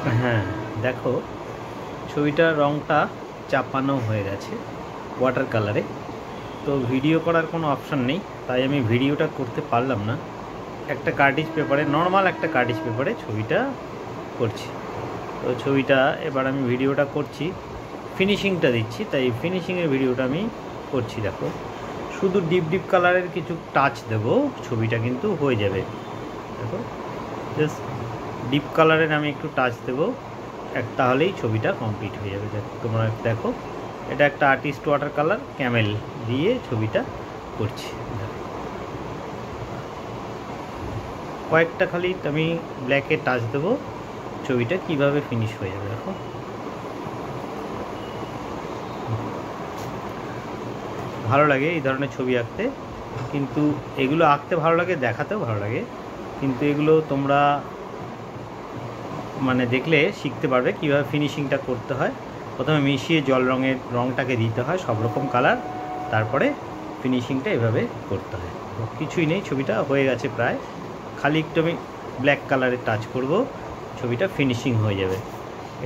হ্যাঁ, দেখো ছবিটার রঙটা চাপানো হয়ে গেছে ওয়াটার কালারে। তো ভিডিও করার কোনো অপশান নেই, তাই আমি ভিডিওটা করতে পারলাম না। একটা কার্টিজ পেপারে, নর্মাল একটা কার্টিজ পেপারে ছবিটা করছি। তো ছবিটা এবার আমি ভিডিওটা করছি, ফিনিশিংটা দিচ্ছি, তাই ফিনিশিংয়ের ভিডিওটা আমি করছি। দেখো শুধু ডিপ ডিপ কালারের কিছু টাচ দেবো, ছবিটা কিন্তু হয়ে যাবে। দেখো জাস্ট ডিপ কালারের আমি একটু টাচ দেবো, তাহলেই ছবিটা কমপ্লিট হয়ে যাবে। তোমরা দেখো, এটা একটা আর্টিস্ট ওয়াটার কালার ক্যামেল দিয়ে ছবিটা করছি। কয়েকটা খালি আমি ব্ল্যাকে টাচ দেবো, ছবিটা কিভাবে ফিনিশ হয়ে যাবে। দেখো ভালো লাগে এই ধরনের ছবি আঁকতে, কিন্তু এগুলো আঁকতে ভালো লাগে, দেখাতেও ভালো লাগে, কিন্তু এগুলো তোমরা মানে দেখলে শিখতে পারবে কীভাবে ফিনিশিংটা করতে হয়। প্রথমে মিশিয়ে জল রঙটাকে দিতে হয় সব রকম কালার, তারপরে ফিনিশিংটা এভাবে করতে হয়। কিছুই নেই, ছবিটা হয়ে গেছে প্রায়, খালি একটু আমি ব্ল্যাক কালারে টাচ করব, ছবিটা ফিনিশিং হয়ে যাবে।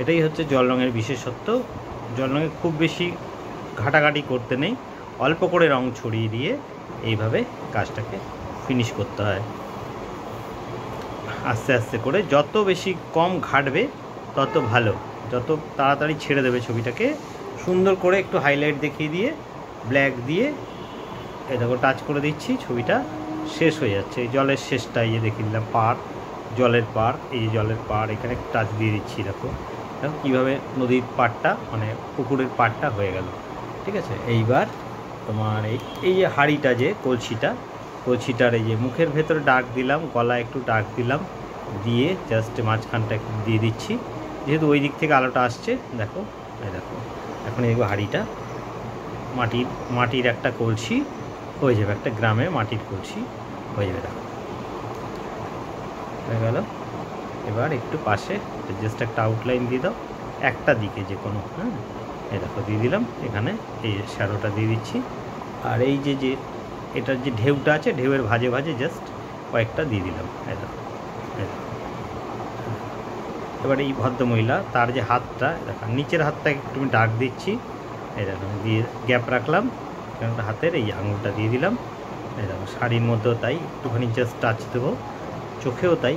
এটাই হচ্ছে জল রঙের বিশেষত্ব। জল রঙে খুব বেশি ঘাটাঘাটি করতে নেই, অল্প করে রং ছড়িয়ে দিয়ে এইভাবে কাজটাকে ফিনিশ করতে হয়। আস্তে আস্তে করে, যত বেশি কম ঘাটবে তত ভালো, যত তাড়াতাড়ি ছেড়ে দেবে ছবিটাকে। সুন্দর করে একটু হাইলাইট দেখিয়ে দিয়ে ব্ল্যাক দিয়ে এই দেখো টাচ করে দিচ্ছি, ছবিটা শেষ হয়ে যাচ্ছে। এই জলের শেষটা এই যে দেখিয়ে দিলাম, পাড়, জলের পাড়, এই যে জলের পাড়, এখানে টাচ দিয়ে দিচ্ছি। দেখো দেখো কীভাবে নদীর পাড়টা মানে পুকুরের পাড়টা হয়ে গেল। ঠিক আছে, এইবার তোমার এই যে হাঁড়িটা, যে কলসিটার এই যে মুখের ভেতরে ডার্ক দিলাম, গলায় একটু ডার্ক দিলাম, দিয়ে জাস্ট মাঝখানটা একটু দিয়ে দিচ্ছি, যেহেতু ওই দিক থেকে আলোটা আসছে। দেখো এই দেখো, এখন দেখবো হাঁড়িটা মাটির একটা কলসি হয়ে যাবে, একটা গ্রামে মাটির কলসি হয়ে যাবে। দেখো হয়ে গেল। এবার একটু পাশে জাস্ট একটা আউটলাইন দিয়ে দাও, একটা দিকে যে কোনো। হ্যাঁ, এই দেখো দিয়ে দিলাম, এখানে এই শ্যাডোটা দিয়ে দিচ্ছি। আর এই যে এটার যে ঢেউটা আছে, ঢেউয়ের ভাজে ভাজে জাস্ট কয়েকটা দিয়ে দিলাম। এই দেখো, এবার এই ভদ্রমহিলা তার যে হাতটা, দেখো নিচের হাতটা একটু আমি ডার্ক দিচ্ছি, এই দেখো দিয়ে গ্যাপ রাখলাম, হাতের এই আঙুলটা দিয়ে দিলাম। এই দেখো শাড়ির মধ্যেও তাই একটুখানি জাস্ট টাচ দেবো, চোখেও তাই